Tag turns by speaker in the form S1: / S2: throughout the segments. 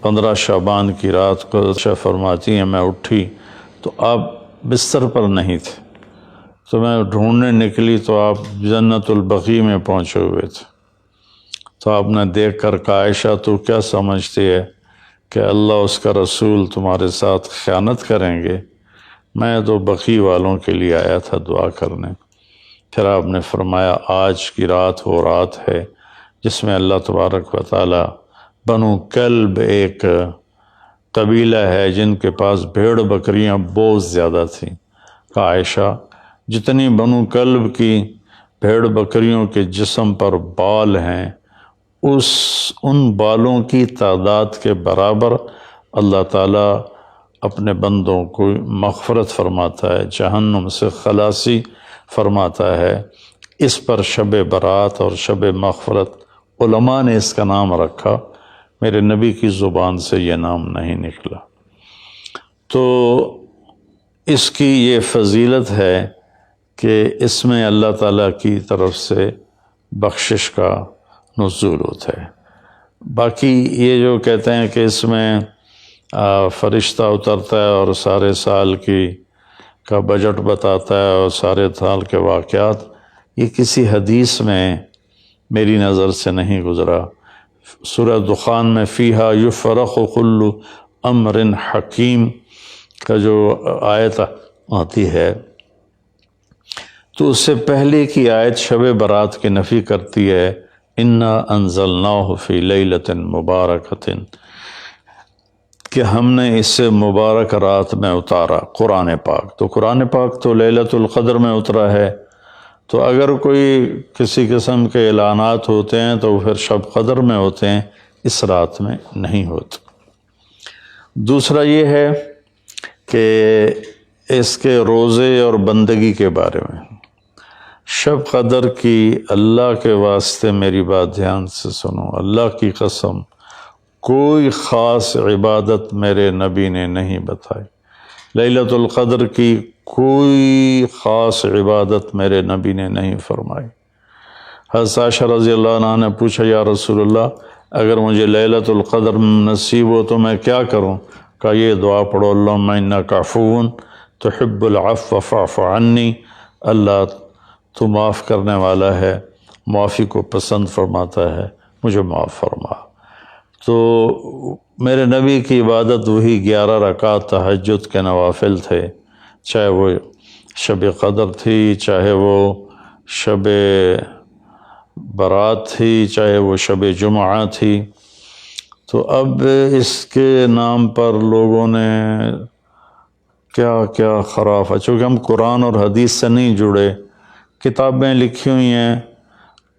S1: 15 شعبان کی رات کو فرماتی ہیں میں اٹھی تو آپ بستر پر نہیں تھے، تو میں ڈھونڈنے نکلی تو آپ جنت البقیع میں پہنچے ہوئے تھے۔ تو آپ نے دیکھ کر کہا عائشہ تو کیا سمجھتی ہے کہ اللہ اس کا رسول تمہارے ساتھ خیانت کریں گے؟ میں تو بقیع والوں کے لیے آیا تھا دعا کرنے۔ پھر آپ نے فرمایا آج کی رات وہ رات ہے جس میں اللہ تبارک و تعالی بنو کلب ایک قبیلہ ہے جن کے پاس بھیڑ بکریاں بہت زیادہ تھیں، کہا عائشہ جتنی بنو کلب کی بھیڑ بکریوں کے جسم پر بال ہیں ان بالوں کی تعداد کے برابر اللہ تعالیٰ اپنے بندوں کو مغفرت فرماتا ہے، جہنم سے خلاصی فرماتا ہے۔ اس پر شب برات اور شب مغفرت علماء نے اس کا نام رکھا، میرے نبی کی زبان سے یہ نام نہیں نکلا۔ تو اس کی یہ فضیلت ہے کہ اس میں اللہ تعالیٰ کی طرف سے بخشش کا نزول ہوتا ہے۔ باقی یہ جو کہتے ہیں کہ اس میں فرشتہ اترتا ہے اور سارے سال کا بجٹ بتاتا ہے اور سارے سال کے واقعات، یہ کسی حدیث میں میری نظر سے نہیں گزرا۔ سورہ دخان میں فیہا یفرق کل امر حکیم کا جو آیت آتی ہے تو اس سے پہلے کی آیت شب برات کی نفی کرتی ہے، انا انزلناہ فی لیلۃ مبارکۃ، کہ ہم نے اس سے مبارک رات میں اتارا قرآن پاک۔ تو قرآن پاک تو لیلۃ القدر میں اترا ہے، تو اگر کوئی کسی قسم کے اعلانات ہوتے ہیں تو پھر شب قدر میں ہوتے ہیں، اس رات میں نہیں ہوتے۔ دوسرا یہ ہے کہ اس کے روزے اور بندگی کے بارے میں، شب قدر کی اللہ کے واسطے میری بات دھیان سے سنو، اللہ کی قسم کوئی خاص عبادت میرے نبی نے نہیں بتائی، لیلۃ القدر کی کوئی خاص عبادت میرے نبی نے نہیں فرمائی۔ حضرت عائشہ رضی اللہ عنہ نے پوچھا یا رسول اللہ اگر مجھے لیلۃ القدر نصیب ہو تو میں کیا کروں؟ کہا یہ دعا پڑھو، اللہم انک عفو تحب العفو فاعف عنی، اللہ تو معاف کرنے والا ہے، معافی کو پسند فرماتا ہے، مجھے معاف فرما۔ تو میرے نبی کی عبادت وہی 11 رکعت تہجد کے نوافل تھے، چاہے وہ شب قدر تھی، چاہے وہ شب برات تھی، چاہے وہ شب جمعہ تھی۔ تو اب اس کے نام پر لوگوں نے کیا کیا خرافہ، چونکہ ہم قرآن اور حدیث سے نہیں جڑے، کتابیں لکھی ہوئی ہیں،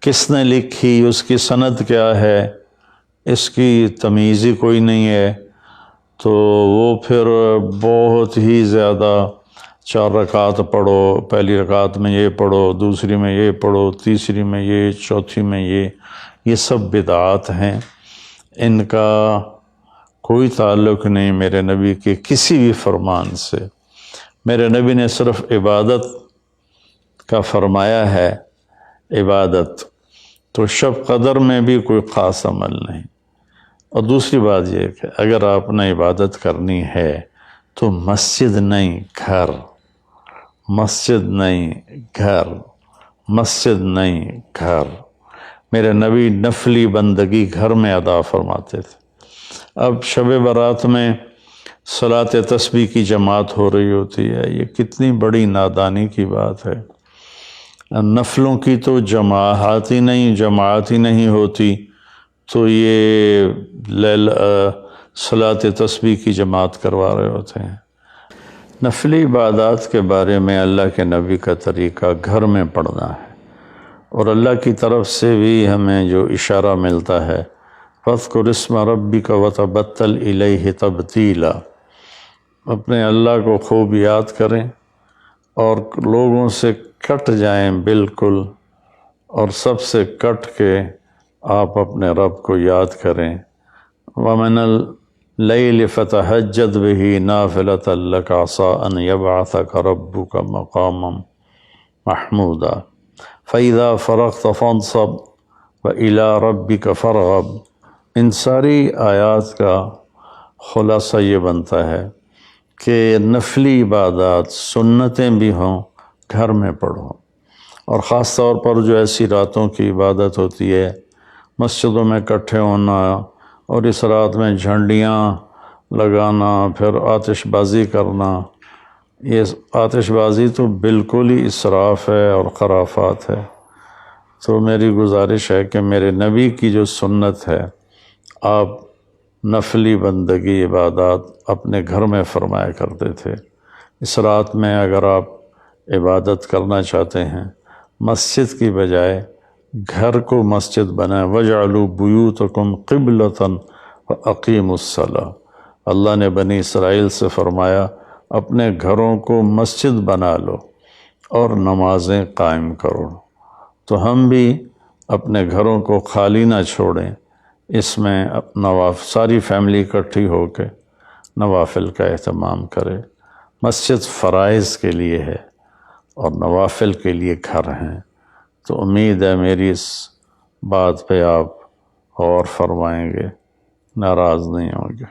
S1: کس نے لکھی، اس کی سند کیا ہے، اس کی تمیز ہی کوئی نہیں ہے، تو وہ پھر بہت ہی زیادہ 4 رکعت پڑھو، پہلی رکعت میں یہ پڑھو، دوسری میں یہ پڑھو، تیسری میں یہ، چوتھی میں یہ سب بدعات ہیں، ان کا کوئی تعلق نہیں میرے نبی کے کسی بھی فرمان سے۔ میرے نبی نے صرف عبادت کا فرمایا ہے، عبادت تو شب قدر میں بھی کوئی خاص عمل نہیں۔ اور دوسری بات یہ کہ اگر آپ نے عبادت کرنی ہے تو مسجد نہیں گھر، مسجد نہیں گھر، مسجد نہیں گھر۔ میرے نبی نفلی بندگی گھر میں ادا فرماتے تھے۔ اب شب برات میں صلاۃ تسبیح کی جماعت ہو رہی ہوتی ہے، یہ کتنی بڑی نادانی کی بات ہے۔ نفلوں کی تو جماعت ہی نہیں ہوتی، تو یہ صلاۃ تسبیح کی جماعت کروا رہے ہوتے ہیں۔ نفلی عبادات کے بارے میں اللہ کے نبی کا طریقہ گھر میں پڑھنا ہے، اور اللہ کی طرف سے بھی ہمیں جو اشارہ ملتا ہے فَاذْكُرِ اسْمَ رَبِّكَ وَتَبَتَّلْ إِلَيْهِ تَبْتِيلًا، اپنے اللہ کو خوب یاد کریں اور لوگوں سے کٹ جائیں بالکل، اور سب سے کٹ کے آپ اپنے رب کو یاد کریں۔ وَمِنَ اللَّيْلِ فَتَهَجَّدْ بِهِ نَافِلَةً لَكَ عَسَىٰ أَن يَبْعَثَكَ رَبُّكَ مَقَامًا مَحْمُودًا فَإِذَا فَرَغْتَ فَانصَبْ وَإِلَىٰ رَبِّكَ فَارْغَب۔ ان ساری آیات کا خلاصہ یہ بنتا ہے کہ نفلی عبادات سنتیں بھی ہوں گھر میں پڑھو، اور خاص طور پر جو ایسی راتوں کی عبادت ہوتی ہے، مسجدوں میں اکٹھے ہونا اور اس رات میں جھنڈیاں لگانا، پھر آتش بازی کرنا، یہ آتش بازی تو بالکل ہی اسراف ہے اور خرافات ہے۔ تو میری گزارش ہے کہ میرے نبی کی جو سنت ہے، آپ نفلی بندگی عبادات اپنے گھر میں فرمایا کرتے تھے۔ اس رات میں اگر آپ عبادت کرنا چاہتے ہیں، مسجد کی بجائے گھر کو مسجد بنائیں۔ وَاجْعَلُوا بُيُوتَكُمْ قِبْلَةً وَأَقِيمُوا الصَّلَاةَ، اللہ نے بنی اسرائیل سے فرمایا اپنے گھروں کو مسجد بنا لو اور نمازیں قائم کرو۔ تو ہم بھی اپنے گھروں کو خالی نہ چھوڑیں، اس میں ساری فیملی اکٹھی ہو کے نوافل کا اہتمام کرے۔ مسجد فرائض کے لیے ہے اور نوافل کے لیے گھر ہیں۔ تو امید ہے میری اس بات پہ آپ غور فرمائیں گے، ناراض نہیں ہوں گے۔